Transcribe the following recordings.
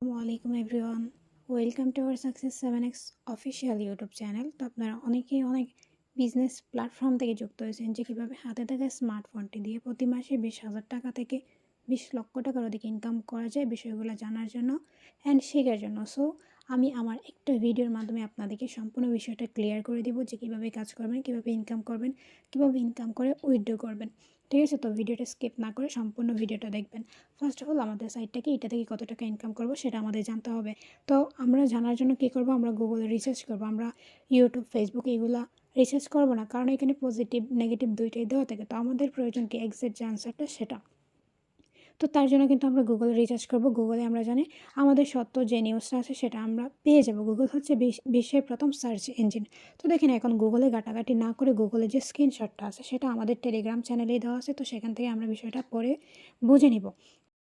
আসসালামু everyone, welcome to our success 7x official YouTube channel. তো আপনারা অনেকেই অনেক বিজনেস প্ল্যাটফর্ম থেকে যুক্ত হয়েছেন যে কীভাবে হাতে থাকা স্মার্টফোনটি দিয়ে প্রতি মাসে 20,000 টাকা থেকে 20 লক্ষ টাকার অধিক ইনকাম করা যায়, বিষয়গুলো জানার জন্য অ্যান্ড শেখার জন্য। সো আমি আমার একটা ভিডিওর মাধ্যমে আপনাদেরকে সম্পূর্ণ বিষয়টা ক্লিয়ার করে দিব যে কীভাবে কাজ করবেন, কীভাবে ইনকাম করবেন, কীভাবে ইনকাম করে উইথড্র করবেন। ঠিক আছে, তো ভিডিওটা স্কিপ না করে সম্পূর্ণ ভিডিওটা দেখবেন। ফার্স্ট অফ অল আমাদের সাইটটাকে এটা থেকে কত টাকা ইনকাম করব সেটা আমাদের জানতে হবে। তো আমরা জানার জন্য কী করব, আমরা গুগলে রিসার্চ করব। আমরা ইউটিউব, ফেসবুক এগুলা রিসার্চ করব না, কারণ এখানে পজিটিভ নেগেটিভ দুইটাই দেওয়া থাকে। তো আমাদের প্রয়োজন কি এক্সাক্ট যে আনসারটা সেটা। তো তার জন্য কিন্তু আমরা গুগলে রিসার্চ করব। গুগলে আমরা জানি আমাদের সত্য যে নিউজটা আছে সেটা আমরা পেয়ে যাব। গুগল হচ্ছে বিশ্বের প্রথম সার্চ ইঞ্জিন। তো দেখেন, এখন গুগলে ঘাটাঘাটি না করে গুগলে যে স্ক্রিনশটটা আছে সেটা আমাদের টেলিগ্রাম চ্যানেলেই দেওয়া আছে। তো সেখান থেকে আমরা বিষয়টা পরে বুঝে নিব।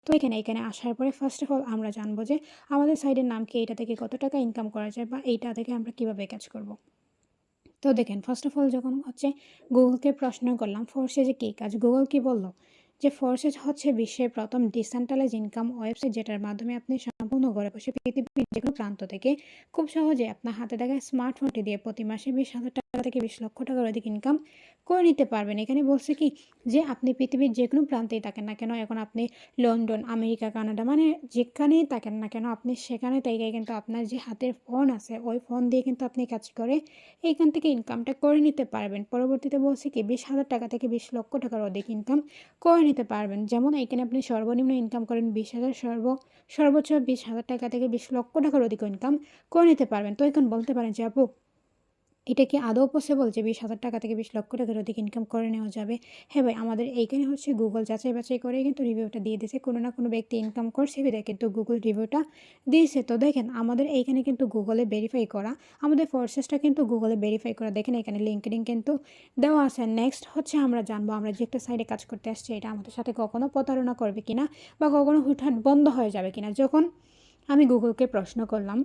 তো এখানে আসার পরে ফার্স্ট অফ অল আমরা জানবো যে আমাদের সাইটের নাম কি, এইটা থেকে কত টাকা ইনকাম করা যায় বা এইটা থেকে আমরা কীভাবে কাজ করব। তো দেখেন, ফার্স্ট অফ অল যখন হচ্ছে গুগলকে প্রশ্ন করলাম ফোরসেজে কী কাজ, গুগল কি বলল যে ফোরসেজ হচ্ছে বিশ্বের প্রথম ডিসেন্ট্রালাইজ ইনকাম ওয়েবসাইট, যেটার মাধ্যমে আপনি সম্পূর্ণ ঘরে বসে পৃথিবীর যে কোনো প্রান্ত থেকে খুব সহজে আপনার হাতে থাকা স্মার্টফোনটি দিয়ে প্রতি মাসে 20,000 টাকা থেকে 20 লক্ষ টাকার অধিক ইনকাম করে নিতে পারবেন। এখানে বলছে কি যে আপনি পৃথিবীর যে কোনো প্রান্তেই থাকেন না কেন, এখন আপনি লন্ডন, আমেরিকা, কানাডা, মানে যেখানেই থাকেন না কেন, আপনি সেখানে থেকে কিন্তু আপনার যে হাতের ফোন আছে ওই ফোন দিয়ে কিন্তু আপনি কাজ করে এইখান থেকে ইনকামটা করে নিতে পারবেন। পরবর্তীতে বলছি কি 20,000 টাকা থেকে 20 লক্ষ টাকার অধিক ইনকাম করে নিতে পারবেন। যেমন এখানে আপনি সর্বনিম্ন ইনকাম করেন 20,000, সর্বোচ্চ 20,000 টাকা থেকে 20 লক্ষ টাকার অধিক ইনকাম করে নিতে পারবেন। তো এখন বলতে পারেন যে আপু, এটা কি আদৌ পসিবল যে 20,000 টাকা থেকে 20 লক্ষ টাকার অধিক ইনকাম করে নেওয়া যাবে? হ্যাঁ ভাই, আমাদের এইখানে হচ্ছে গুগল যাচাই বাছাই করে কিন্তু রিভিউটা দিয়ে দিয়েছে। কোনো না কোনো ব্যক্তি ইনকাম করছে বিধায় কিন্তু গুগল রিভিউটা দিয়েছে। তো দেখেন, আমাদের এইখানে কিন্তু গুগলে ভেরিফাই করা, আমাদের ফোর্সেসটা কিন্তু গুগলে ভেরিফাই করা। দেখেন এখানে লিঙ্কডিন কিন্তু দেওয়া আছে। নেক্সট হচ্ছে আমরা জানবো আমরা যে একটা সাইডে কাজ করতে আসছি এটা আমাদের সাথে কখনো প্রতারণা করবে কিনা বা কখনো হুটহাট বন্ধ হয়ে যাবে কিনা। যখন আমি গুগলকে প্রশ্ন করলাম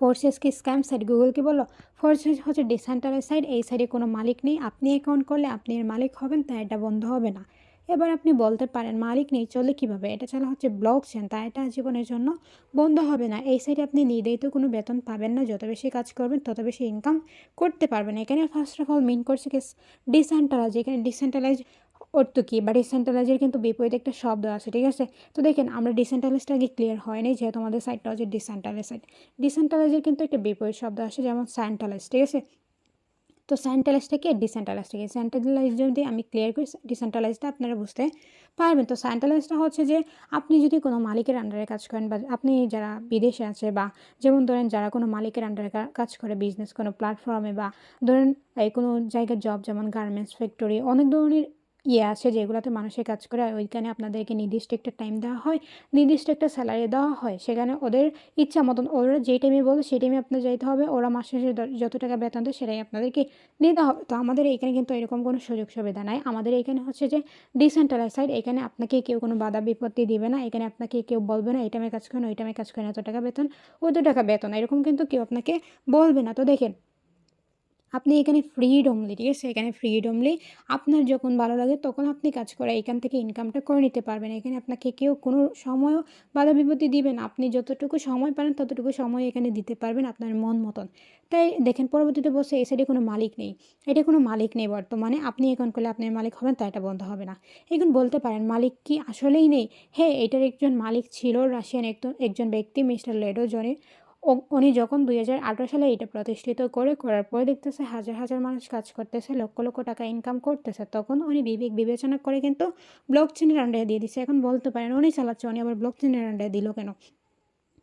ফোরসেস কি স্ক্যাম সাইট, গুগল কি বললো ফোরসেস হচ্ছে ডিসেন্ট্রালাইজ সাইট, এই সাইডে কোনো মালিক নেই, আপনি অ্যাকাউন্ট করলে আপনি এর মালিক হবেন, তাই এটা বন্ধ হবে না। এবার আপনি বলতে পারেন মালিক নেই চলে কীভাবে, এটা চালা হচ্ছে ব্লক চেন, তাই এটা জীবনের জন্য বন্ধ হবে না। এই সাইডে আপনি নির্ধারিত কোনো বেতন পাবেন না, যত বেশি কাজ করবেন তত বেশি ইনকাম করতে পারবেন। এখানে ফার্স্ট অফ অল মিন করছে কি ডিসেন্ট্রালাইজ। এখানে ডিসেন্ট্রালাইজ অর্থ কী বা ডিসেন্ট্রালাইজের কিন্তু বিপরীতে একটা শব্দ আছে, ঠিক আছে। তো দেখেন, আমরা ডিসেন্ট্রালাইজটা আগে ক্লিয়ার হয়নি, যেহেতু আমাদের সাইটটা হচ্ছে ডিসেন্ট্রালাইজ সাইট। ডিসেন্ট্রালাইজের কিন্তু একটা বিপরীত শব্দ আসে, যেমন সেন্ট্রালাইজ, ঠিক আছে। তো সেন্ট্রালাইজ থেকে ডিসেন্ট্রালাইজ থেকে সেন্ট্রালাইজ যদি আমি ক্লিয়ার করি, ডিসেন্ট্রালাইজটা আপনারা বুঝতে পারবেন। তো সেন্ট্রালাইজটা হচ্ছে যে আপনি যদি কোনো মালিকের আন্ডারে কাজ করেন বা আপনি যারা বিদেশে আছে বা যেমন ধরেন যারা কোনো মালিকের আন্ডারে কাজ করে বিজনেস কোনো প্ল্যাটফর্মে বা ধরেন এই কোনো জায়গার জব, যেমন গার্মেন্টস ফ্যাক্টরি, অনেক ধরনের আছে যেগুলোতে মানুষের কাজ করে, ওইখানে আপনাদেরকে নির্দিষ্ট একটা টাইম দেওয়া হয়, নির্দিষ্ট একটা স্যালারি দেওয়া হয়, সেখানে ওদের ইচ্ছা মতন ওরা যেই টাইমে বলে সেই টাইমে আপনার যাইতে হবে, ওরা মাসে শেষে যত টাকা বেতন দেয় সেটাই আপনাদেরকে নিতে হবে। তো আমাদের এখানে কিন্তু এরকম কোনো সুযোগ সুবিধা নাই। আমাদের এখানে হচ্ছে যে ডিসেন্ট্রালাইজ সাইড, এখানে আপনাকে কেউ কোনো বাধা বিপত্তি দিবে না, এখানে আপনাকে কেউ বলবে না এই টাইমে কাজ করেন, ওই টাইমে কাজ করেন, এত টাকা বেতন, ওই টাকা বেতন, এরকম কিন্তু কেউ আপনাকে বলবে না। তো দেখেন, আপনি এখানে ফ্রিডমলি, ঠিক আছে, এখানে ফ্রিডমলি আপনার যখন ভালো লাগে তখন আপনি কাজ করে এখান থেকে ইনকামটা করে নিতে পারবেন। এখানে আপনাকে কেউ কোনো সময়ও বাধা বিপত্তি দিবে না, আপনি যতটুকু সময় পারেন ততটুকু সময় এখানে দিতে পারবেন আপনার মন মতন। তাই দেখেন, পরবর্তীতে বলছে এই সাইডে কোনো মালিক নেই, এটা কোনো মালিক নেই বর্তমানে, আপনি এখন করলে আপনার মালিক হবেন, তাই এটা বন্ধ হবে না। এখন বলতে পারেন মালিক কি আসলেই নেই? হ্যাঁ, এটার একজন মালিক ছিল, রাশিয়ান একজন ব্যক্তি, মিস্টার লেডো জনে। উনি যখন 2018 সালে এটা প্রতিষ্ঠিত করার পরে দেখতেছে হাজার হাজার মানুষ কাজ করতেছে, লক্ষ লক্ষ টাকা ইনকাম করতেছে, তখন উনি বিবেচনা করে কিন্তু ব্লক চেনের আন্ডারে দিয়ে দিচ্ছে। এখন বলতে পারেন উনি চালাচ্ছে, উনি আবার ব্লক চেনের আন্ডারে দিল কেন?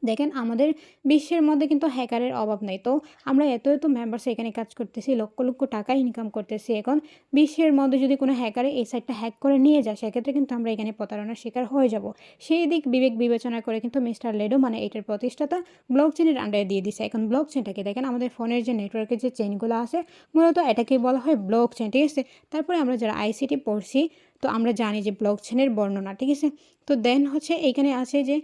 দেখেন, আমাদের বিশ্বের মধ্যে কিন্তু হ্যাকারের অভাব নেই। তো আমরা এত এত মেম্বার্স এখানে কাজ করতেছি, লক্ষ লক্ষ টাকা ইনকাম করতেছি। এখন বিশ্বের মধ্যে যদি কোনো হ্যাকারে এই সাইটটা হ্যাক করে নিয়ে যায়, সেক্ষেত্রে কিন্তু আমরা এখানে প্রতারণার শিকার হয়ে যাব। সেই দিক বিবেচনা করে কিন্তু মিস্টার লেডো, মানে এটার প্রতিষ্ঠাতা, ব্লক চেনের আন্ডারে দিয়ে দিছে। এখন ব্লক চেনটাকে দেখেন, আমাদের ফোনের যে নেটওয়ার্কের যে চেনগুলো আছে মূলত এটাকে বলা হয় ব্লক চেন, ঠিক আছে। তারপরে আমরা যারা আইসিটি পড়ছি, তো আমরা জানি যে ব্লক চেনের বর্ণনা, ঠিক আছে। তো দেন হচ্ছে এইখানে আছে যে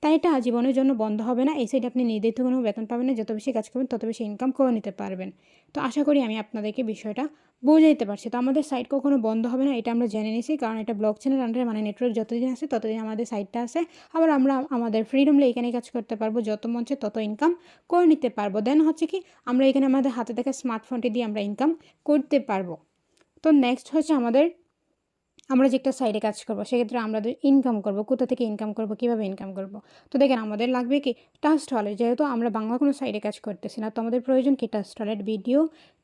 তাই এটা আজীবনের জন্য বন্ধ হবে না। এই সাইডে আপনি নির্ধারিত কোনো বেতন পাবেন না, যত বেশি কাজ করবেন তত বেশি ইনকাম করে নিতে পারবেন। তো আশা করি আমি আপনাদেরকে বিষয়টা বোঝাইতে পারছি। তো আমাদের সাইট কখনো বন্ধ হবে না, এটা আমরা জেনে নিয়েছি, কারণ এটা ব্লক চেনের আন্ডারে, মানে নেটওয়ার্ক যতদিন আছে ততদিন আমাদের সাইটটা আছে। আবার আমরা আমাদের ফ্রিডমলি এখানে কাজ করতে পারবো, যত মন চায় তত ইনকাম করে নিতে পারবো। দেন হচ্ছে কি, আমরা এখানে আমাদের হাতে থাকা স্মার্টফোনটি দিয়ে আমরা ইনকাম করতে পারবো। তো নেক্সট হচ্ছে আমরা যে একটা সাইডে কাজ করবো, সেক্ষেত্রে আমাদের ইনকাম করব, কোথা থেকে ইনকাম করব, কীভাবে ইনকাম করব। তো দেখেন, আমাদের লাগবে কি টাস্ট ওয়ালেট। যেহেতু আমরা বাংলা কোনো সাইডে কাজ করতেছি না, তো আমাদের প্রয়োজন কি টাস্ট ওয়ালেট। ভিডিও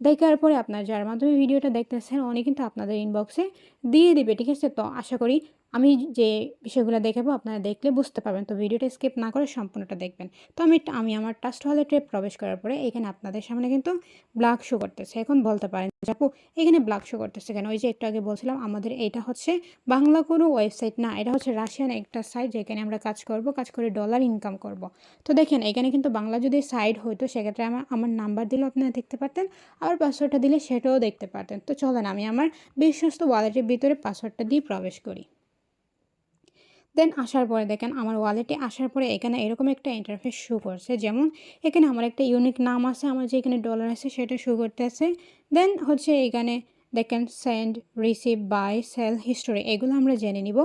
দেখার পরে আপনার যার মাধ্যমে ভিডিওটা দেখতেছেন উনি কিন্তু আপনাদের ইনবক্সে দিয়ে দিবে, ঠিক আছে। তো আশা করি আমি যে বিষয়গুলো দেখাবো আপনারা দেখলে বুঝতে পারবেন। তো ভিডিওটা স্কিপ না করে সম্পূর্ণটা দেখবেন। তো আমি আমার টাস্ট ওয়ালেটে প্রবেশ করার পরে এখানে আপনাদের সামনে কিন্তু ব্ল্যাক শো করতেছে। এখন বলতে পারেন আপু এখানে ব্ল্যাক শো করতেছে কেন? ওই যে একটু আগে বলছিলাম আমাদের এটা হচ্ছে বাংলা কোনো ওয়েবসাইট না, এটা হচ্ছে রাশিয়ান একটা সাইট, যেখানে আমরা কাজ করে ডলার ইনকাম করব। তো দেখেন, এখানে কিন্তু বাংলা যদি সাইট হইতো সেক্ষেত্রে আমার নাম্বার দিলেও আপনারা দেখতে পারতেন, আর পাসওয়ার্ডটা দিলে সেটাও দেখতে পারতেন। তো চলেন আমি আমার বিশ্বস্ত ওয়ালেটের ভিতরে পাসওয়ার্ডটা দিয়ে প্রবেশ করি। দেন আসার পরে দেখেন, আমার ওয়ালেটে আসার পরে এখানে এরকম একটা ইন্টারফেস শো করছে। যেমন এখানে আমার একটা ইউনিক নাম আছে, আমার যে এখানে ডলার আছে সেটা শো করতেছে। দেন হচ্ছে এখানে দেখেন send, receive, buy, sell, history, এগুলো আমরা জেনে নিব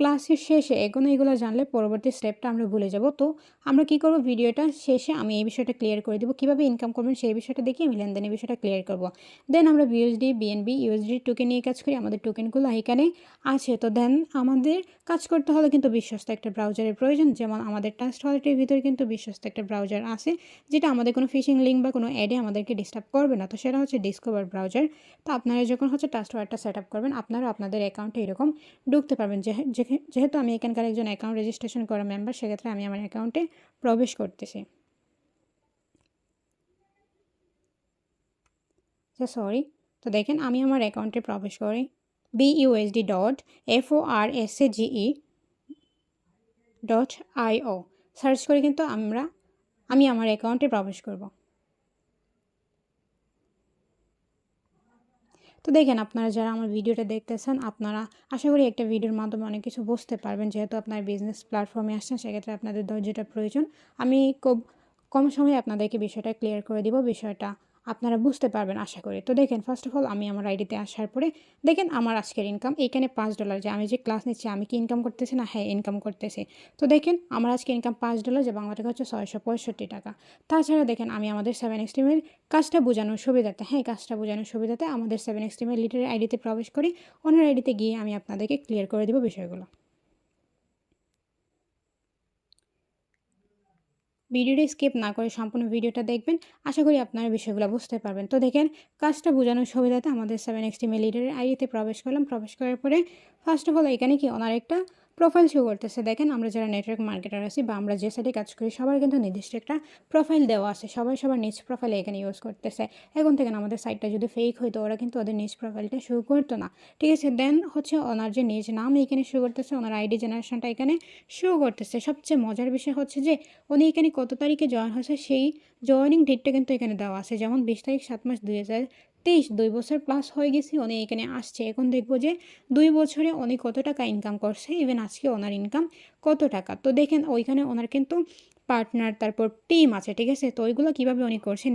ক্লাসের শেষে। এগুলো জানলে পরবর্তী স্টেপটা আমরা ভুলে যাব। তো আমরা কি করব, ভিডিওটা শেষে আমি এই বিষয়টা ক্লিয়ার করে দেবো, কীভাবে ইনকাম করবেন সেই বিষয়টা দেখে আমি লেনদেনের বিষয়টা ক্লিয়ার করব। দেন আমরা বিএসডি, বিএনবি, ইউএসডি টোকেন নিয়ে কাজ করি, আমাদের টোকেনগুলো এখানে আছে। তো দেন আমাদের কাজ করতে হলে কিন্তু বিশ্বস্ত একটা ব্রাউজারের প্রয়োজন। যেমন আমাদের টাস্ট ওয়ালেটের ভিতরে কিন্তু বিশ্বস্ত একটা ব্রাউজার আছে, যেটা আমাদের কোনো ফিশিং লিঙ্ক বা কোনো অ্যাডে আমাদেরকে ডিস্টার্ব করবে না। তো সেটা হচ্ছে ডিসকভার ব্রাউজার। তো আপনারা যখন হচ্ছে টাস্ট ওয়ালেটটা সেট আপ করবেন, আপনারা আপনাদের অ্যাকাউন্টে এরকম ঢুকতে পারবেন। যেহেতু আমি এখানকার একজন অ্যাকাউন্ট রেজিস্ট্রেশন করা মেম্বার, সেক্ষেত্রে আমি আমার অ্যাকাউন্টে প্রবেশ করতেছি। সরি। তো দেখেন, আমি আমার অ্যাকাউন্টে প্রবেশ করি, BUSD.FORSGE.IO সার্চ করে কিন্তু আমি আমার অ্যাকাউন্টে প্রবেশ করব। তো দেখেন, আপনারা যারা আমার ভিডিওটা দেখতেছেন, আপনারা আশা করি একটা ভিডিওর মাধ্যমে অনেক কিছু বুঝতে পারবেন। যেহেতু আপনার বিজনেস প্ল্যাটফর্মে আসছেন, সেক্ষেত্রে আপনাদের ধৈর্যটা প্রয়োজন। আমি খুব কম সময়ে আপনাদেরকে বিষয়টা ক্লিয়ার করে দিব, বিষয়টা আপনারা বুঝতে পারবেন আশা করি। তো দেখেন, ফার্স্ট অফ অল আমি আমার আইডিতে আসার পরে দেখেন আমার আজকের ইনকাম এইখানে $5, যে আমি যে ক্লাস নিচ্ছি আমি কি ইনকাম করতেছি না? হ্যাঁ, ইনকাম করতেছি। তো দেখেন আমার আজকে ইনকাম $5, যে বাংলা টাকা হচ্ছে 665 টাকা। তাছাড়া দেখেন, আমি আমাদের 7xteam কাজটা বোঝানোর সুবিধাতে, কাজটা বোঝানোর সুবিধাতে আমাদের 7xteam লিডারের আইডিতে প্রবেশ করি। ওনার আইডিতে গিয়ে আমি আপনাদেরকে ক্লিয়ার করে দেবো বিষয়গুলো। ভিডিওটা স্কিপ না করে সম্পূর্ণ ভিডিওটা দেখবেন, আশা করি আপনারা বিষয়গুলো বুঝতে পারবেন। তো দেখেন, কাজটা বোঝানোর সুবিধাতে আমাদের 7xteam লিডারের আইডিতে প্রবেশ করলাম। প্রবেশ করার পরে ফার্স্ট অফ অল এখানে কি ওনার একটা প্রোফাইল শো করতেছে। দেখেন, আমরা যারা নেটওয়ার্ক মার্কেটার আছি বা আমরা যে সাইডে কাজ করি, সবার কিন্তু নির্দিষ্ট একটা প্রোফাইল দেওয়া আছে। সবাই সবার নিজ প্রোফাইল এখানে ইউজ করতেছে। এখন থেকে আমাদের সাইটটা যদি ফেক হইতো, ওরা কিন্তু ওদের নিজ প্রোফাইলটা শো করতো না, ঠিক আছে। দেন হচ্ছে ওনার যে নিজ নাম এখানে শো করতেছে, ওনার আইডি জেনারেশনটা এখানে শো করতেছে। সবচেয়ে মজার বিষয় হচ্ছে যে উনি এখানে কত তারিখে জয়েন হয়েছে সেই জয়েনিং ডেটটা কিন্তু এখানে দেওয়া আছে। যেমন 20 তারিখ 7 মাস 2023, 2 বছর প্লাস হয়ে গেছে উনি এখানে আসছে। এখন দেখবো যে 2 বছরে উনি কত টাকা ইনকাম করছে, ইভেন আজকে ওনার ইনকাম কত টাকা। তো দেখেন, ওইখানে ওনার কিন্তু পার্টনার, তারপর টিম আছে, ঠিক আছে। তো ওইগুলো কীভাবে উনি করছে,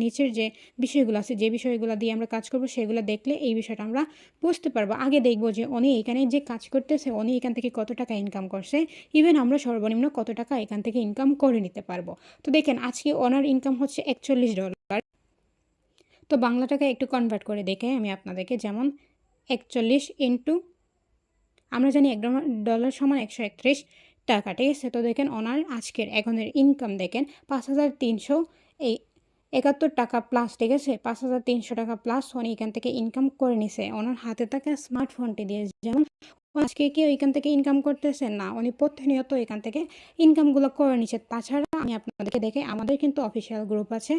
নিচের যে বিষয়গুলো আছে, যে বিষয়গুলো দিয়ে আমরা কাজ করবো, সেগুলো দেখলে এই বিষয়টা আমরা বুঝতে পারবো। আগে দেখবো যে উনি এখানে যে কাজ করতেছে, উনি এখান থেকে কত টাকা ইনকাম করছে, ইভেন আমরা সর্বনিম্ন কত টাকা এখান থেকে ইনকাম করে নিতে পারবো। তো দেখেন, আজকে ওনার ইনকাম হচ্ছে $41। তো বাংলা টাকা একটু কনভার্ট করে দেখে আমি আপনাদেরকে, যেমন 41 ইন্টু, আমরা জানি $1 সমান 131 টাকা, ঠিক আছে। তো দেখেন ওনার আজকের এখনের ইনকাম দেখেন 5,371 টাকা প্লাস, ঠিক আছে। 5,300 টাকা প্লাস উনি এখান থেকে ইনকাম করে নিছে ওনার হাতে থাকা স্মার্টফোনটি দিয়ে। যেমন আজকে কেউ এখান থেকে ইনকাম করতেছে না, উনি প্রতিনিয়ত এখান থেকে ইনকামগুলো করে নিচ্ছে। তাছাড়া আমি আপনাদেরকে দেখে, আমাদের কিন্তু অফিসিয়াল গ্রুপ আছে,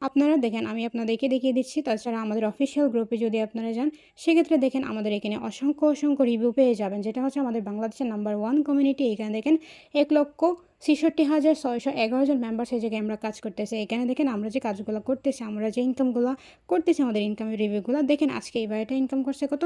আপনারা দেখেন আমি আপনাদেরকে দেখিয়ে দিচ্ছি। তাছাড়া আমাদের অফিসিয়াল গ্রুপে যদি আপনারা যান, সেক্ষেত্রে দেখেন আমাদের এখানে অসংখ্য রিভিউ পেয়ে যাবেন, যেটা হচ্ছে আমাদের বাংলাদেশের নাম্বার 1 কমিউনিটি। এখানে দেখেন 1,00,000 66,611 জন মেম্বার্স এই জায়গায় আমরা কাজ করতেছি। এখানে দেখেন আমরা যে কাজগুলো করতেছি, আমরা যে ইনকামগুলো করতেছি, আমাদের ইনকামের রিভিউগুলো দেখেন। আজকে এই ভাইটা ইনকাম করছে কত?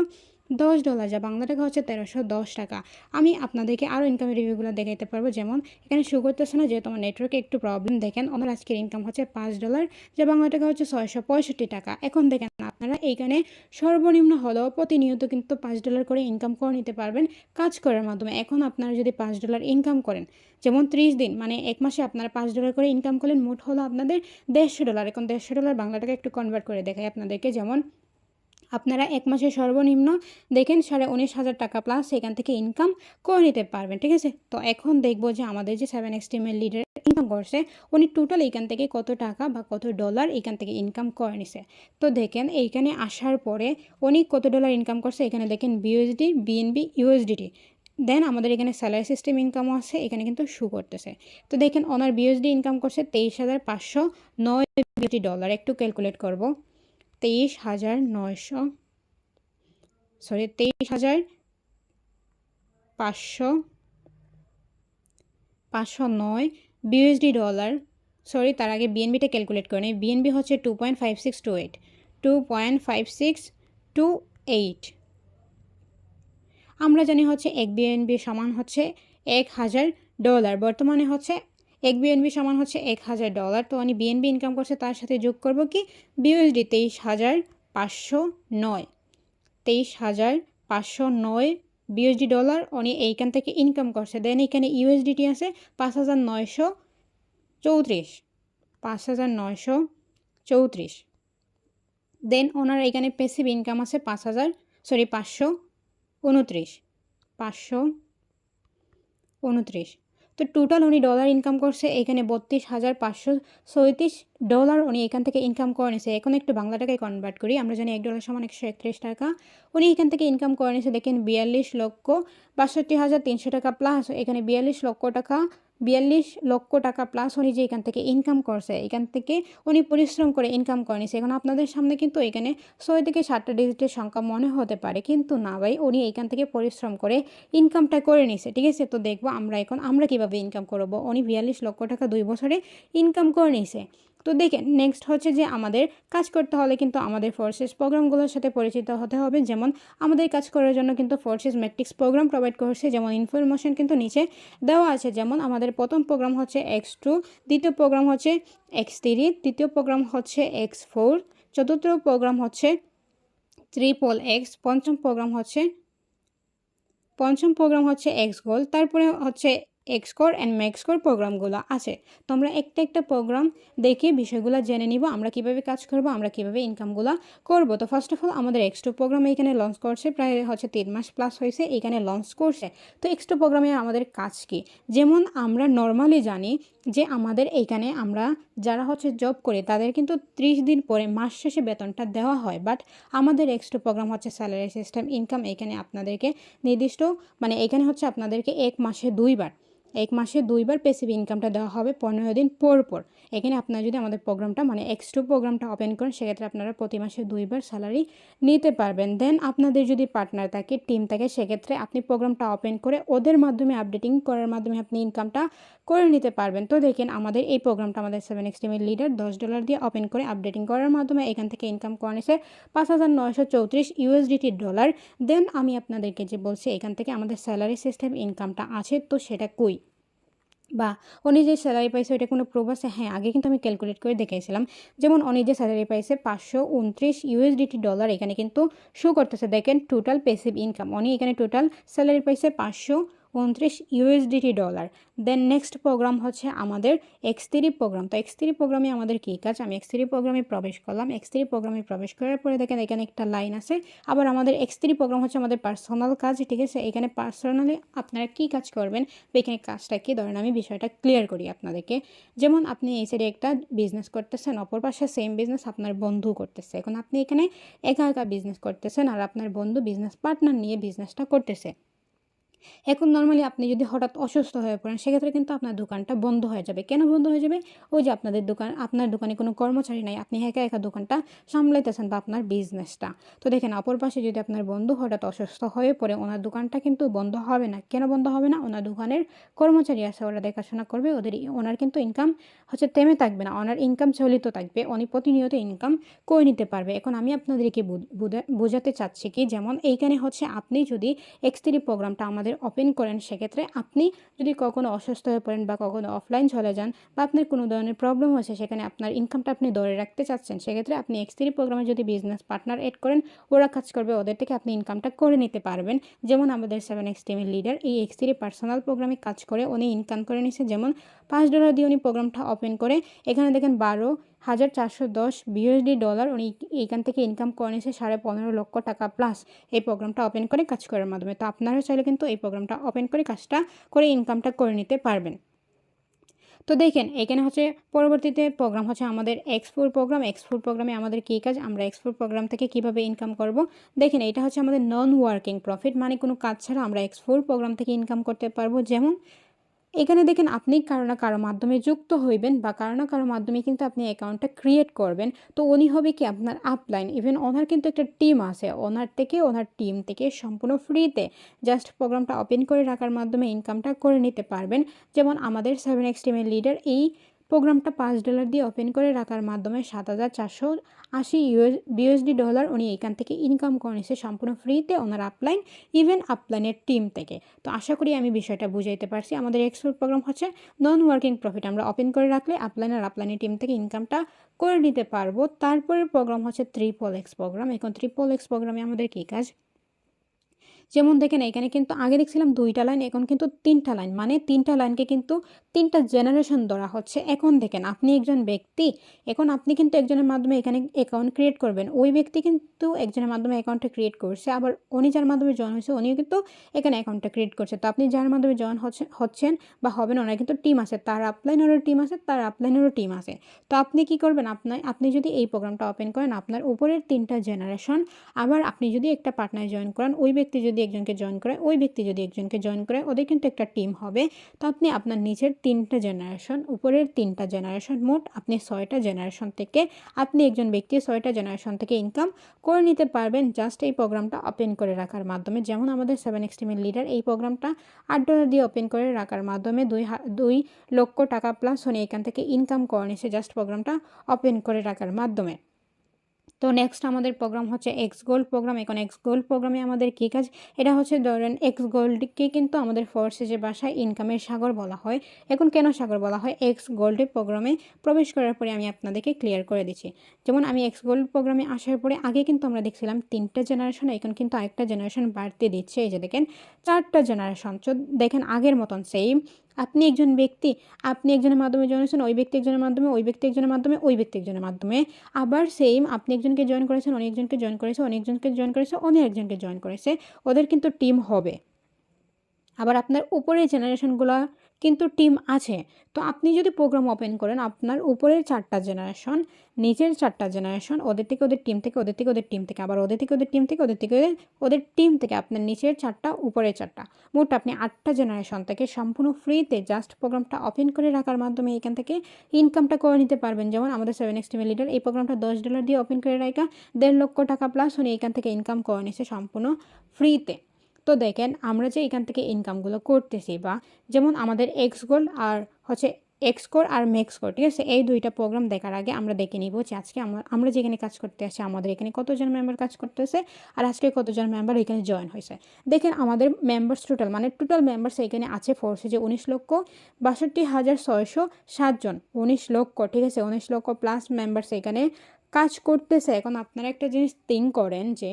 $10, যা বাংলা টাকা হচ্ছে 1310 টাকা। আমি আপনাদেরকে আরও ইনকামের রিভিউগুলো দেখাইতে পারবো। যেমন এখানে শো করতেছে না, যেহেতু আমার নেটওয়ার্কে একটু প্রবলেম। দেখেন ওনার আজকের ইনকাম হচ্ছে $5, যা বাংলা টাকা হচ্ছে 665 টাকা। এখন দেখেন আপনারা এইখানে সর্বনিম্ন হলেও প্রতিনিয়ত কিন্তু $5 করে ইনকাম করে নিতে পারবেন কাজ করার মাধ্যমে। এখন আপনারা যদি $5 ইনকাম করেন, যেমন 30 দিন মানে এক মাসে আপনারা $5 করে ইনকাম করলেন, মোট হলো আপনাদের $150। এখন $150 বাংলা টাকা একটু কনভার্ট করে দেখাই আপনাদেরকে। যেমন আপনারা এক মাসে সর্বনিম্ন দেখেন 19,500 টাকা প্লাস এখান থেকে ইনকাম করে নিতে পারবেন, ঠিক আছে। তো এখন দেখবো যে আমাদের যে 7x টিমের লিডার ইনকাম করছে, উনি টোটাল এখান থেকে কত টাকা বা কত ডলার এখান থেকে ইনকাম করে নিছে। তো দেখেন এইখানে আসার পরে উনি কত ডলার ইনকাম করছে, এখানে দেখেন বিউএসডি, বিএনবি, ইউএসডিটি। দেন আমাদের এখানে স্যালারি সিস্টেম ইনকামও আছে, এখানে কিন্তু শো করতেছে। তো দেখেন ওনার বিউএসডি ইনকাম করছে $23,509। একটু ক্যালকুলেট করব। 23,509 বিউএসডি ডলার। সরি, তার আগে বিএনবিটা ক্যালকুলেট করে নেই। বিএনবি হচ্ছে 2.5628, 2.5628। আমরা জানি হচ্ছে এক বিএনবি সমান হচ্ছে $1,000। বর্তমানে হচ্ছে এক বিএনবি সমান হচ্ছে $1,000। তো উনি বিএনবি ইনকাম করছে, তার সাথে যোগ করব কি বিউএসডি 23,509। 23,509 বিউএসডি ডলার উনি এইখান থেকে ইনকাম করছে। দেন এখানে ইউএসডিটি আছে 5,934, 5,934। দেন ওনার এখানে প্যাসিভ ইনকাম আছে 529। তো টোটাল উনি ডলার ইনকাম করছে এখানে $32,537 উনি এখান থেকে ইনকাম করে নিছে। এখন একটু বাংলা টাকায় কনভার্ট করি। আমরা জানি $1 সমান 131 টাকা। উনি এখান থেকে ইনকাম করে নিছে দেখেন 42,62,300 টাকা প্লাস এখানে 42 লক্ষ টাকা প্লাস উনি যে এখান থেকে ইনকাম করছে, এখান থেকে উনি পরিশ্রম করে ইনকাম করে নিছে। এখন আপনাদের সামনে কিন্তু এখানে 6 থেকে 7টা ডিজিটের সংখ্যা মনে হতে পারে, কিন্তু না ভাই, উনি এখান থেকে পরিশ্রম করে ইনকামটা করে নিছে, ঠিক আছে। তো দেখবো আমরা কীভাবে ইনকাম করবো। উনি 42 লক্ষ টাকা 2 বছরে ইনকাম করে নিছে। তো দেখেন নেক্সট হচ্ছে যে আমাদের কাজ করতে হলে কিন্তু আমাদের ফোর্সেস প্রোগ্রামগুলোর সাথে পরিচিত হতে হবে। যেমন আমাদের কাজ করার জন্য কিন্তু ফোর্সেস ম্যাট্রিক্স প্রোগ্রাম প্রোভাইড করছে, যেমন ইনফরমেশন কিন্তু নিচে দেওয়া আছে। যেমন আমাদের প্রথম প্রোগ্রাম হচ্ছে X2, দ্বিতীয় প্রোগ্রাম হচ্ছে X3, তৃতীয় প্রোগ্রাম হচ্ছে X4, চতুর্থ প্রোগ্রাম হচ্ছে XXX, পঞ্চম প্রোগ্রাম হচ্ছে Xgoal, তারপরে হচ্ছে Xcore অ্যান্ড ম্যাক্সকোর প্রোগ্রামগুলো আছে। তো আমরা একটা একটা প্রোগ্রাম দেখে বিষয়গুলো জেনে নিব, আমরা কিভাবে কাজ করব, আমরা কিভাবে ইনকামগুলো করব। তো ফার্স্ট অফ অল আমাদের X2 প্রোগ্রাম এখানে লঞ্চ করছে, প্রায় হচ্ছে 3 মাস প্লাস হয়েছে এখানে লঞ্চ করছে। তো X2 প্রোগ্রামে আমাদের কাজ কি, যেমন আমরা নর্মালি জানি যে আমাদের এইখানে আমরা যারা হচ্ছে জব করি তাদের কিন্তু 30 দিন পরে মাস শেষে বেতনটা দেওয়া হয়। বাট আমাদের X2 প্রোগ্রাম হচ্ছে স্যালারি সিস্টেম ইনকাম। এখানে আপনাদেরকে নির্দিষ্ট এখানে হচ্ছে আপনাদেরকে এক মাসে দুইবার প্যাসিভ ইনকামটা দেওয়া হবে 15 দিন পর পর। এখানে আপনারা যদি আমাদের প্রোগ্রামটা X2 প্রোগ্রামটা ওপেন করেন, সেক্ষেত্রে আপনারা প্রতি মাসে 2বার স্যালারি নিতে পারবেন। দেন আপনাদের যদি পার্টনার থাকে, টিম থাকে, সেক্ষেত্রে আপনি প্রোগ্রামটা ওপেন করে ওদের মাধ্যমে আপডেটিং করার মাধ্যমে আপনি ইনকামটা করে নিতে পারবেন। তো দেখেন আমাদের এই প্রোগ্রামটা আমাদের 7x টিমের লিডার $10 দিয়ে ওপেন করে আপডেটিং করার মাধ্যমে এখান থেকে ইনকাম করে নিছে $5,934। দেন আমি আপনাদেরকে যে বলছি এখান থেকে আমাদের স্যালারি সিস্টেম ইনকামটা আছে, তো সেটা কই বা উনি যে স্যালারি পাইছে ওইটা কোনো প্রুফ আছে? হ্যাঁ, আগে কিন্তু আমি ক্যালকুলেট করে দেখাইছিলাম। যেমন উনি যে স্যালারি পাইছে $529 এখানে কিন্তু শো করতেছে। দেখেন টোটাল প্যাসিভ ইনকাম, উনি এখানে টোটাল স্যালারি পাইছে $529। দেন নেক্সট প্রোগ্রাম হচ্ছে আমাদের X3 প্রোগ্রাম। তো X3 প্রোগ্রামে আমাদের কী কাজ, আমি X3 প্রোগ্রামে প্রবেশ করলাম। X3 প্রোগ্রামে প্রবেশ করার পরে দেখেন এখানে একটা লাইন আছে। আবার আমাদের X3 প্রোগ্রাম হচ্ছে আমাদের পার্সোনাল কাজ, ঠিক আছে। এখানে পার্সোনালি আপনারা কী কাজ করবেন বা এখানে কাজটা কী, ধরেন আমি বিষয়টা ক্লিয়ার করি আপনাদেরকে। যেমন আপনি এই সাইডে একটা বিজনেস করতেছেন, অপর পাশে সেম বিজনেস আপনার বন্ধু করতেছে। এখন আপনি এখানে একা একা বিজনেস করতেছেন আর আপনার বন্ধু বিজনেস পার্টনার নিয়ে বিজনেসটা করতেছে। এখন নরমালি আপনি যদি হঠাৎ অসুস্থ হয়ে পড়েন সেক্ষেত্রে কিন্তু আপনার দোকানটা বন্ধ হয়ে যাবে। কেন বন্ধ হয়ে যাবে? ওই যে আপনার দোকানে কোনো কর্মচারী নাই। আপনি একা দোকানটা সামলাইতেছেন বা আপনার বিজনেসটা। তো দেখেন অপর পাশে যদি আপনার বন্ধু হঠাৎ অসুস্থ হয়ে পড়ে ওনার দোকানটা কিন্তু বন্ধ হবে না। কেন বন্ধ হবে না? ওনার দোকানের কর্মচারী আছে, ওরা দেখাশোনা করবে। ওনার কিন্তু ইনকাম থেমে থাকবে না। ওনার ইনকাম চালিত থাকবে। উনি প্রতিনিয়ত ইনকাম করে নিতে পারবে। এখন আমি আপনাদেরকে বোঝাতে চাচ্ছি কি, যেমন এইখানে আপনি যদি X3 প্রোগ্রামটা আমাদের ওপেন করেন সেক্ষেত্রে আপনি যদি কখনো অসুস্থ হয়ে পড়েন বা কখনো অফলাইন চলে যান বা আপনার কোনো ধরনের প্রবলেম হয়েছে, সেখানে আপনার ইনকামটা আপনি ধরে রাখতে চাচ্ছেন, সেক্ষেত্রে আপনি X3 প্রোগ্রামে যদি বিজনেস পার্টনার এড করেন, ওরা কাজ করবে, ওদের থেকে আপনি ইনকামটা করে নিতে পারবেন। যেমন আমাদের 7x টিমের লিডার এই X3 পার্সোনাল প্রোগ্রামে কাজ করে উনি ইনকাম করে নিছে। যেমন $5 দিয়ে উনি প্রোগ্রামটা ওপেন করে এখানে দেখেন $12,410 উনি এইখান থেকে ইনকাম করে নিয়েছে $15.5 লাখ প্লাস এই প্রোগ্রামটা ওপেন করে কাজ করার মাধ্যমে। তো আপনারা চাইলে কিন্তু এই প্রোগ্রামটা ওপেন করে কাজটা করে ইনকামটা করে নিতে পারবেন। তো দেখেন এখানে পরবর্তীতে প্রোগ্রাম আমাদের এক্সপোর প্রোগ্রাম। এক্সপোর প্রোগ্রামে আমাদের কী কাজ, আমরা এক্সপোর প্রোগ্রাম থেকে কিভাবে ইনকাম করব। দেখেন এটা আমাদের নন ওয়ার্কিং প্রফিট, মানে কোনো কাজ ছাড়া আমরা এক্সপোর প্রোগ্রাম থেকে ইনকাম করতে পারবো। যেমন এখানে দেখেন আপনি কারো না কারো মাধ্যমে যুক্ত হইবেন বা কারো না কারো মাধ্যমে কিন্তু আপনি অ্যাকাউন্টটা ক্রিয়েট করবেন। তো উনি হবে কি আপনার আপলাইন। ইভেন ওনার কিন্তু একটা টিম আছে, ওনার টিম থেকে সম্পূর্ণ ফ্রিতে জাস্ট প্রোগ্রামটা ওপেন করে রাখার মাধ্যমে ইনকামটা করে নিতে পারবেন। যেমন আমাদের 7x টিমের লিডার এই প্রোগ্রামটা $5 দিয়ে ওপেন করে রাখার মাধ্যমে $7,480 উনি এখান থেকে ইনকাম করে নিছে সম্পূর্ণ ফ্রিতে ওনার আপলাইনের টিম থেকে। তো আশা করি আমি বিষয়টা বুঝাইতে পারছি। আমাদের export program non working profit, আমরা ওপেন করে রাখলে আপলাইনের টিম থেকে ইনকামটা করে নিতে পারবো। তারপরে প্রোগ্রাম XXX প্রোগ্রাম। এখন XXX প্রোগ্রামে আমাদের কী কাজ, যেমন দেখেন এখানে কিন্তু আগে দেখছিলাম 2টা লাইন, এখন কিন্তু 3টা লাইন, মানে 3টা লাইনকে কিন্তু 3টা জেনারেশন ধরা হচ্ছে। এখন দেখেন আপনি একজন ব্যক্তি, এখন আপনি কিন্তু একজনের মাধ্যমে এখানে অ্যাকাউন্ট ক্রিয়েট করবেন, ওই ব্যক্তি কিন্তু একজনের মাধ্যমে অ্যাকাউন্টটা ক্রিয়েট করছে, আবার উনি যার মাধ্যমে জয়েন হয়েছে উনিও কিন্তু এখানে অ্যাকাউন্টটা ক্রিয়েট করছে। তো আপনি যার মাধ্যমে জয়েন হচ্ছেন বা হবেন, ওনার কিন্তু টিম আছে, তার আপলাইনেরও টিম আছে, তার আপলাইনেরও টিম আছে। তো আপনি কি করবেন, আপনি যদি এই প্রোগ্রামটা ওপেন করেন, আপনার উপরের 3টা জেনারেশন, আবার আপনি যদি একটা পার্টনার জয়েন করেন, ওই ব্যক্তি যদি একজনকে জয়েন করে, ওই ব্যক্তি যদি একজনকে জয়েন করে, ওদের কিন্তু একটা টিম হবে। তো আপনি আপনার নিচের 3টা জেনারেশন, উপরের 3টা জেনারেশন, মোট আপনি 6টা জেনারেশন থেকে, আপনি একজন ব্যক্তি 6টা জেনারেশন থেকে ইনকাম করে নিতে পারবেন জাস্ট এই প্রোগ্রামটা ওপেন করে রাখার মাধ্যমে। যেমন আমাদের 7x টিমের লিডার এই প্রোগ্রামটা $8 দিয়ে ওপেন করে রাখার মাধ্যমে $2 লক্ষ প্লাস উনি এখান থেকে ইনকাম করে নিছে জাস্ট প্রোগ্রামটা ওপেন করে রাখার মাধ্যমে। তো নেক্সট আমাদের প্রোগ্রাম এক্স গোল্ড প্রোগ্রাম। এখন এক্স গোল্ড প্রোগ্রামে আমাদের কী কাজ, এটা ধরেন এক্স গোল্ডকে কিন্তু আমাদের ফোর্সেজের ভাষায় ইনকামের সাগর বলা হয়। এখন কেন সাগর বলা হয়, এক্স গোল্ডের প্রোগ্রামে প্রবেশ করার পরে আমি আপনাদেরকে ক্লিয়ার করে দিচ্ছি। যেমন আমি এক্স গোল্ড প্রোগ্রামে আসার পরে আগে কিন্তু আমরা দেখছিলাম 3টা জেনারেশন, এখন কিন্তু আরেকটা জেনারেশন বাড়তে দিচ্ছে। এই যে দেখেন 4টা জেনারেশন। দেখেন আগের মতন সেম, আপনি একজন ব্যক্তি, আপনি একজনের মাধ্যমে জয়েন হয়েছেন, ওই ব্যক্তি একজনের মাধ্যমে, ওই ব্যক্তি একজনের মাধ্যমে, ওই ব্যক্তি একজনের মাধ্যমে, আবার সেম আপনি একজনকে জয়েন করেছেন, অনেক একজনকে জয়েন করেছে, অনেকজনকে জয়েন করেছে, অনেক একজনকে জয়েন করেছে, ওদের কিন্তু টিম হবে। আবার আপনার উপরের জেনারেশনগুলো কিন্তু টিম আছে। তো আপনি যদি প্রোগ্রাম ওপেন করেন, আপনার উপরের 4টা জেনারেশন, নিচের 4টা জেনারেশন, ওদের থেকে ওদের টিম থেকে, ওদের থেকে ওদের টিম থেকে, আবার ওদের থেকে ওদের টিম থেকে, ওদের থেকে ওদের টিম থেকে, আপনার নিচের 4টা উপরের 4টা, মোট আপনি 8টা জেনারেশন থেকে সম্পূর্ণ ফ্রিতে জাস্ট প্রোগ্রামটা ওপেন করে রাখার মাধ্যমে এখান থেকে ইনকামটা করে নিতে পারবেন। যেমন আমাদের 7x টিমের লিডার এই প্রোগ্রামটা $10 দিয়ে ওপেন করে রাখা $1.5 লক্ষ প্লাস উনি এখান থেকে ইনকাম করে নিছে সম্পূর্ণ ফ্রিতে। তো দেখেন আমরা যে এখান থেকে ইনকামগুলো করতেছি, বা যেমন আমাদের এক্স গোল্ড আর এক্সকোর আর মেক্সকোর, ঠিক আছে, এই 2টা প্রোগ্রাম দেখার আগে আমরা দেখে নিব যে আজকে আমরা যেখানে কাজ করতে আসছি আমাদের এখানে কতজন মেম্বার কাজ করতেছে আর আজকে কতজন মেম্বার এখানে জয়েন হয়েছে। দেখেন আমাদের মেম্বার্স টোটাল, মানে টোটাল মেম্বার্স এখানে আছে ফোর্সে যে 19,62,607 জন, 19 লক্ষ, ঠিক আছে, 19 লক্ষ প্লাস মেম্বার্স এখানে কাজ করতেছে। এখন আপনারা একটা জিনিস থিঙ্ক করেন যে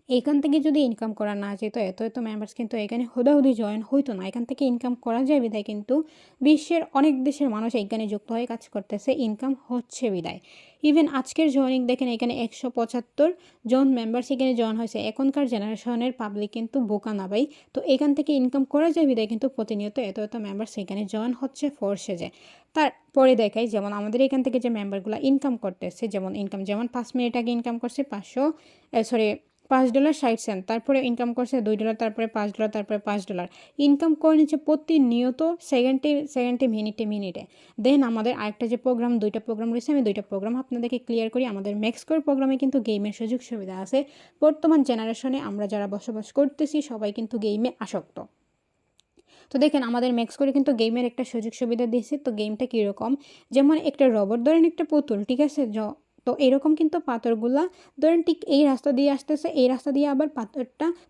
এখান থেকে যদি ইনকাম করা না যেত, এত মেম্বার্স কিন্তু এখানে হুদাহুদি জয়েন হইতো না। এখান থেকে ইনকাম করা যায় বিদায় কিন্তু বিশ্বের অনেক দেশের মানুষ এখানে যুক্ত হয়ে কাজ করতেছে, ইনকাম হচ্ছে বিদায়। ইভেন আজকের জয়েনিং দেখেন এখানে 175 জন মেম্বার্স এখানে জয়েন হয়েছে। এখনকার জেনারেশনের পাবলিক কিন্তু বোকা না ভাই। তো এখান থেকে ইনকাম করা যায় বিদায় কিন্তু প্রতিনিয়ত এত মেম্বার্স এখানে জয়েন হচ্ছে ফোর্সেজে। তারপরে দেখাই যেমন আমাদের এখান থেকে যে মেম্বারগুলো ইনকাম করতেছে, যেমন 5 মিনিট আগে ইনকাম করছে $5.60, তারপরে ইনকাম করছে $2, তারপরে $5, তারপরে $5 ইনকাম করে নিচ্ছে প্রতিনিয়ত সেকেন্ডে সেকেন্ডে, মিনিটে মিনিটে। দেন আমাদের আরেকটা যে প্রোগ্রাম, 2টা প্রোগ্রাম রয়েছে, আমি 2টা প্রোগ্রাম আপনাদেরকে ক্লিয়ার করি। আমাদের ম্যাক্সকোর প্রোগ্রামে কিন্তু গেমের সুযোগ সুবিধা আছে। বর্তমান জেনারেশনে আমরা যারা বসবাস করতেছি সবাই কিন্তু গেমে আসক্ত। তো দেখেন আমাদের ম্যাক্সকোরে কিন্তু গেমের একটা সুযোগ সুবিধা দিয়েছে। তো গেমটা কীরকম, যেমন একটা রোবট ধরেন, একটা পুতুল, ঠিক আছে, তো এরকম কিন্তু পাথরগুলা ধরেন ঠিক এই রাস্তা দিয়ে আসতেছে, এই রাস্তা দিয়ে আবার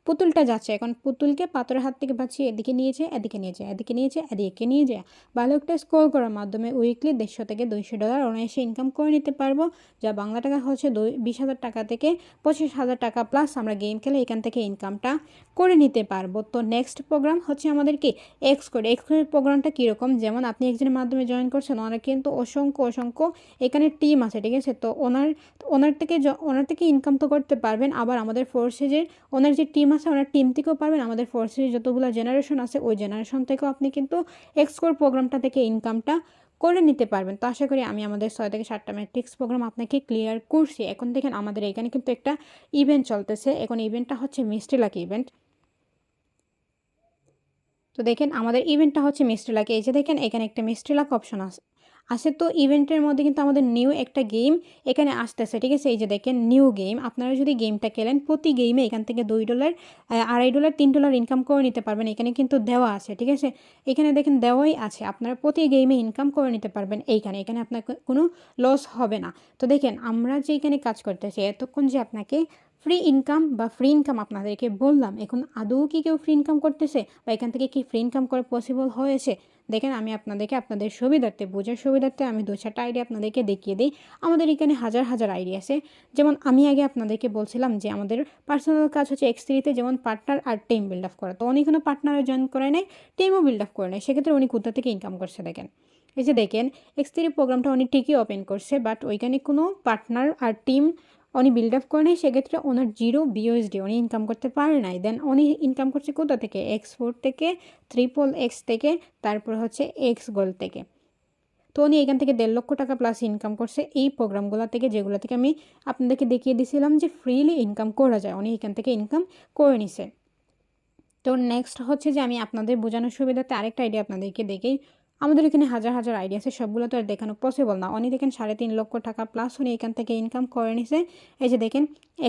পুতুলটা যাচ্ছে। এখন পুতুলকে পাথরের হাত থেকে বাঁচিয়ে এদিকে নিয়ে যায়, এদিকে নিয়ে যায়, এদিকে নিয়ে যায়, এদিকে নিয়ে যায়। ভালো একটা স্কোর করার মাধ্যমে উইকলি $150 থেকে $200 অনায়াসে ইনকাম করে নিতে পারবো, যা বাংলা টাকা হচ্ছে 20,000 টাকা থেকে 25,000 টাকা প্লাস আমরা গেম খেলে এখান থেকে ইনকামটা করে নিতে পারবো। তো নেক্সট প্রোগ্রাম হচ্ছে আমাদের কি এক্সকোড। এক্সকোডের প্রোগ্রামটা কীরকম, যেমন আপনি একজনের মাধ্যমে জয়েন করছেন, ওনার কিন্তু অসংখ্য এখানে টিম আছে, ঠিক আছে। তো ওনার থেকে ইনকাম তো করতে পারবেন, আবার আমাদের ফোর্সে যে ওনার যে টিম আছে ওনার টিম থেকেও পারবেন, আমাদের ফোর্সের যতগুলো জেনারেশন আছে ওই জেনারেশন থেকেও আপনি কিন্তু এক্সকোড প্রোগ্রামটা থেকে ইনকামটা করে নিতে পারবেন। তো আশা করি আমি আমাদের 6 থেকে 7টা ম্যাট্রিক্স প্রোগ্রাম আপনাকে ক্লিয়ার করছি। এখন দেখেন আমাদের এখানে কিন্তু একটা ইভেন্ট চলতেছে। এখন ইভেন্টটা হচ্ছে মিষ্টি লাকি ইভেন্ট। তো দেখেন আমাদের ইভেন্টটা হচ্ছে মিষ্টি লাক। এই যে দেখেন এখানে একটা মিষ্টি লাক অপশন আছে। তো ইভেন্টের মধ্যে কিন্তু আমাদের নিউ একটা গেম এখানে আসতেছে, ঠিক আছে। এই যে দেখেন নিউ গেম, আপনারা যদি গেমটা খেলেন প্রতি গেমে এখান থেকে $2, $2.5, $3 ইনকাম করে নিতে পারবেন। এখানে কিন্তু দেওয়া আছে, ঠিক আছে, এখানে দেখেন দেওয়াই আছে, আপনারা প্রতি গেমে ইনকাম করে নিতে পারবেন। এখানে আপনার কোনো লস হবে না। তো দেখেন আমরা যে এখানে কাজ করতেছি এতক্ষণ যে আপনাকে ফ্রি ইনকাম আপনাদেরকে বললাম, এখন আদৌ কি কেউ ফ্রি ইনকাম করতেছে বা এখান থেকে কি ফ্রি ইনকাম করা পসিবল হয়েছে? দেখেন আমি আপনাদেরকে আপনাদের সুবিধার্থে, বোঝার সুবিধার্থে আমি 2-4টা আইডিয়া আপনাদেরকে দেখিয়ে দিই। আমাদের এখানে হাজার আইডিয়া আছে। যেমন আমি আগে আপনাদেরকে বলছিলাম যে আমাদের পার্সোনাল কাজ হচ্ছে X3-তে যেমন পার্টনার আর টিম বিল্ড আপ করা। তো উনি কোনো পার্টনারও জয়েন করে নেয়, টিমও বিল্ড আপ করে নেয়, সেক্ষেত্রে উনি কোথা থেকে ইনকাম করছে দেখেন। এই যে দেখেন X3 প্রোগ্রামটা উনি ঠিকই ওপেন করছে, বাট ওইখানে কোনো পার্টনার আর টিম উনি বিল্ড আপ করে নেয়, সেক্ষেত্রে ওনার 0 BUSD উনি ইনকাম করতে পারে নাই। দেন উনি ইনকাম করছে কোথা থেকে, X4 থেকে, XXX থেকে, তারপর হচ্ছে X গোল্ড থেকে। তো উনি এখান থেকে $1.5 লাখ প্লাস ইনকাম করছে এই প্রোগ্রামগুলো থেকে, যেগুলো থেকে আমি আপনাদেরকে দেখিয়ে দিয়েছিলাম যে ফ্রিলি ইনকাম করা যায়, উনি এখান থেকে ইনকাম করে নিছে। তো নেক্সট হচ্ছে যে আমি আপনাদের বোঝানোর সুবিধাতে আরেকটা আইডিয়া আপনাদেরকে দেখেই। আমাদের এখানে হাজার আইডিয়া আছে, সবগুলো তো আর দেখানো পসিবল না। উনি দেখেন $3.5 লক্ষ টাকা প্লাস উনি এখান থেকে ইনকাম করে নিছে। এই যে দেখেন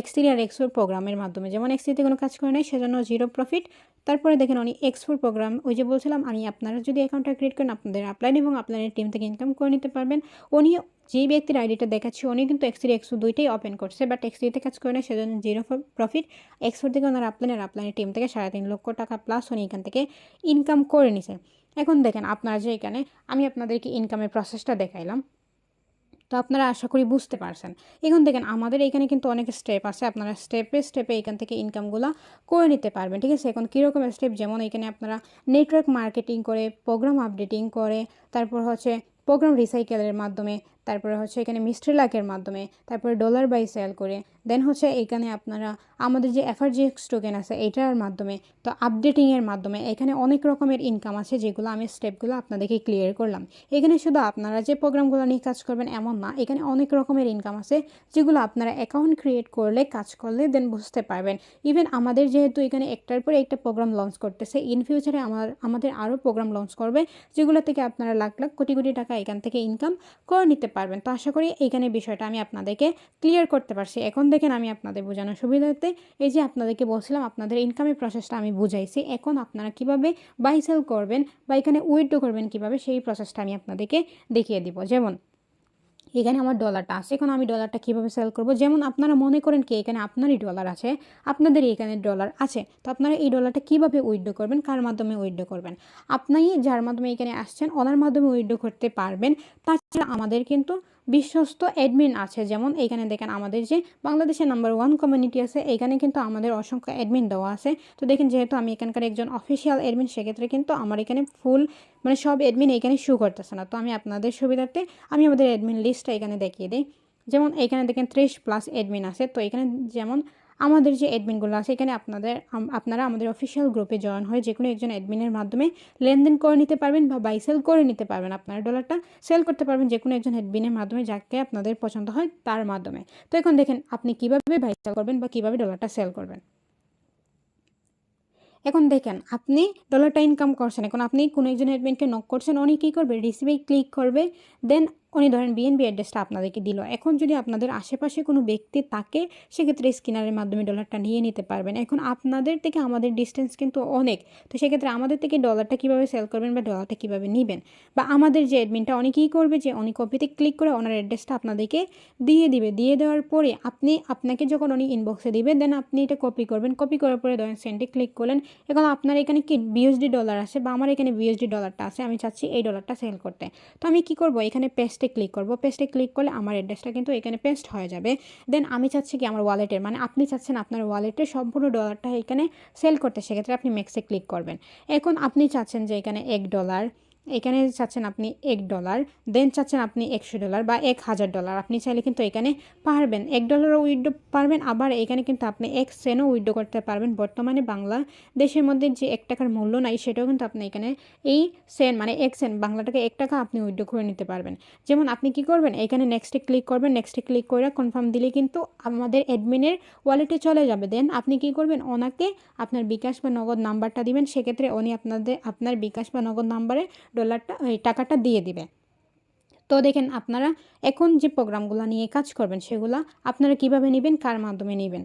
X3 আর X4 প্রোগ্রামের মাধ্যমে, যেমন X3-তে কোনো কাজ করে নাই সেজন্য 0 প্রফিট। তারপরে দেখেন উনি X4 প্রোগ্রাম, ওই যে বলছিলাম আমি, আপনারা যদি অ্যাকাউন্টটা ক্রিয়েট করেন আপনাদের আপলাইন এবং আপলাইনের টিম থেকে ইনকাম করে নিতে পারবেন। উনি যেই ব্যক্তির আইডিটা দেখাচ্ছে উনি কিন্তু X3 X4 দুইটাই ওপেন করছে, বাট X3-তে কাজ করে না সেজন্য 0 প্রফিট। X4 থেকে ওনার আপলাইনের টিম থেকে $3.5 লক্ষ টাকা প্লাস উনি এখান থেকে ইনকাম করে নিছে। এখন দেখেন আপনারা যে এখানে আমি আপনাদেরকে ইনকামের প্রসেসটা দেখাইলাম, তো আপনারা আশা করি বুঝতে পারছেন। এখন দেখেন আমাদের এখানে কিন্তু অনেক স্টেপ আছে, আপনারা স্টেপে এখান থেকে ইনকামগুলো করে নিতে পারবেন, ঠিক আছে। এখন কীরকম স্টেপ, যেমন এখানে আপনারা নেটওয়ার্ক মার্কেটিং করে, প্রোগ্রাম আপডেটিং করে, তারপর হচ্ছে প্রোগ্রাম রিসাইকেলের মাধ্যমে, তারপরে হচ্ছে এখানে মিস্ট্রি লাকের মাধ্যমে, তারপরে ডলার বাই সেল করে, দেন হচ্ছে এখানে আপনারা আমাদের যে FRGX টোকেন আছে এটার মাধ্যমে, তো আপডেটিংয়ের মাধ্যমে এখানে অনেক রকমের ইনকাম আছে, যেগুলো আমি স্টেপগুলো আপনাদেরকে ক্লিয়ার করলাম। এখানে শুধু আপনারা যে প্রোগ্রামগুলো নিয়ে কাজ করবেন এমন না, এখানে অনেক রকমের ইনকাম আছে যেগুলো আপনারা অ্যাকাউন্ট ক্রিয়েট করলে, কাজ করলে দেন বুঝতে পারবেন। ইভেন আমাদের যেহেতু এখানে একটার পরে একটা প্রোগ্রাম লঞ্চ করতেছে, ইন ফিউচারে আমাদের আরও প্রোগ্রাম লঞ্চ করবে, যেগুলো থেকে আপনারা লাখ কোটি টাকা এখান থেকে ইনকাম করে নিতে পারবেন। তো আশা করি এইখানে বিষয়টা আমি আপনাদেরকে ক্লিয়ার করতে পারছি। এখন দেখেন আমি আপনাদের বোঝানোর সুবিধাতে এই যে আপনাদেরকে বলছিলাম আপনাদের ইনকামের প্রসেসটা আমি বুঝাইছি। এখন আপনারা কিভাবে বাই সেল করবেন বা এখানে উইথড্র করবেন কিভাবে, সেই প্রসেসটা আমি আপনাদেরকে দেখিয়ে দিব। যেমন এখানে আমার ডলারটা আছে, এখন আমি ডলারটা কীভাবে সেল করব, যেমন আপনারা মনে করেন কি এখানে আপনারই ডলার আছে, আপনাদের এখানে ডলার আছে, তো আপনারা এই ডলারটা কীভাবে উইথড্র করবেন, কার মাধ্যমে উইথড্র করবেন, আপনি যার মাধ্যমে এখানে আসছেন ওনার মাধ্যমে উইথড্র করতে পারবেন। তাছাড়া আমাদের কিন্তু বিশ্বস্ত অ্যাডমিন আছে, যেমন এখানে দেখেন আমাদের যে বাংলাদেশের নাম্বার 1 কমিউনিটি আছে, এখানে কিন্তু আমাদের অসংখ্য অ্যাডমিন দেওয়া আছে। তো দেখেন যেহেতু আমি এখানকার একজন অফিসিয়াল অ্যাডমিন, সেক্ষেত্রে কিন্তু আমার এখানে ফুল সব অ্যাডমিন এখানে শো করতেছে না। তো আমি আপনাদের সুবিধার্থে আমি আমাদের অ্যাডমিন লিস্টটা এখানে দেখিয়ে দিই। যেমন এখানে দেখেন 30+ অ্যাডমিন আছে। তো এখানে যেমন আমাদের যে অ্যাডমিনগুলো আছে এখানে আপনারা আমাদের অফিসিয়াল গ্রুপে জয়েন হয়ে যে কোনো একজন অ্যাডমিনের মাধ্যমে লেনদেন করে নিতে পারবেন বা বাই সেল করে নিতে পারবেন। আপনারা ডলারটা সেল করতে পারবেন যে কোনো একজন অ্যাডমিনের মাধ্যমে, যাকে আপনাদের পছন্দ হয় তার মাধ্যমে। তো এখন দেখেন আপনি কিভাবে বাই সেল করবেন বা কিভাবে ডলারটা সেল করবেন। এখন দেখেন আপনি ডলারটা ইনকাম করছেন, এখন আপনি কোনো একজন অ্যাডমিনকে নক করছেন, উনি কী করবে, রিসিভে ক্লিক করবে, দেন উনি ধরেন বিএনবি অ্যাড্রেসটা আপনাদেরকে দিল। এখন যদি আপনাদের আশেপাশে কোনো ব্যক্তি থাকে সেক্ষেত্রে স্ক্যানারের মাধ্যমে ডলারটা নিয়ে নিতে পারবেন। এখন আপনাদের থেকে আমাদের ডিস্টেন্স কিন্তু অনেক, তো সেক্ষেত্রে আমাদের থেকে ডলারটা কীভাবে সেল করবেন বা ডলারটা কীভাবে নেবেন, বা আমাদের যে অ্যাডমিনটা উনি কী করবে যে উনি কপিতে ক্লিক করে ওনার অ্যাড্রেসটা আপনাদেরকে দিয়ে দিবে। দিয়ে দেওয়ার পরে আপনাকে যখন উনি ইনবক্সে দিবে দেন আপনি এটা কপি করবেন, কপি করার পরে ধরেন সেন্ডে ক্লিক করলেন। এখন আপনার এখানে কি বিএসডি ডলার আছে বা আমার এখানে বিএসডি ডলারটা আছে, আমি চাচ্ছি এই ডলারটা সেল করতে। তো আমি কি করব, এখানে পেস্টে ক্লিক করব। পেস্টে ক্লিক করলে আমার অ্যাড্রেসটা কিন্তু এখানে পেস্ট হয়ে যাবে। দেন আমি চাচ্ছি কি আমার ওয়ালেটের, মানে আপনি চাচ্ছেন আপনার ওয়ালেটের সম্পূর্ণ ডলারটা এখানে সেল করতে, সেক্ষেত্রে আপনি ম্যাক্সে ক্লিক করবেন। এখন আপনি চাচ্ছেন যে এখানে $1, এখানে চাচ্ছেন আপনি $1, দেন চাচ্ছেন আপনি $100 বা $1000। আপনি চাইলে কিন্তু এখানে পারবেন $1 উইথড্র পারবেন, আবার এখানে কিন্তু আপনি 1 সেন্টও উইথড্র করতে পারবেন। বর্তমানে বাংলাদেশের মধ্যে যে 1 টাকার মূল্য নাই সেটাও কিন্তু আপনি এখানে এই সেন্ট মানে 1 সেন্ট বাংলা টাকা 1 টাকা আপনি উইথড্র করে নিতে পারবেন। যেমন আপনি কি করবেন, এখানে নেক্সটে ক্লিক করবেন, নেক্সটে ক্লিক করে কনফার্ম দিলে কিন্তু আমাদের অ্যাডমিনের ওয়ালেটে চলে যাবে। দেন আপনি কি করবেন, ওনাকে আপনার বিকাশ বা নগদ নাম্বারটা দিবেন, সেক্ষেত্রে উনি আপনার বিকাশ বা নগদ নাম্বারে টাকাটা দিয়ে দিবে। তো দেখেন আপনারা এখন যে প্রোগ্রামগুলো নিয়ে কাজ করবেন সেগুলো আপনারা কিভাবে নেবেন, কার মাধ্যমে নেবেন।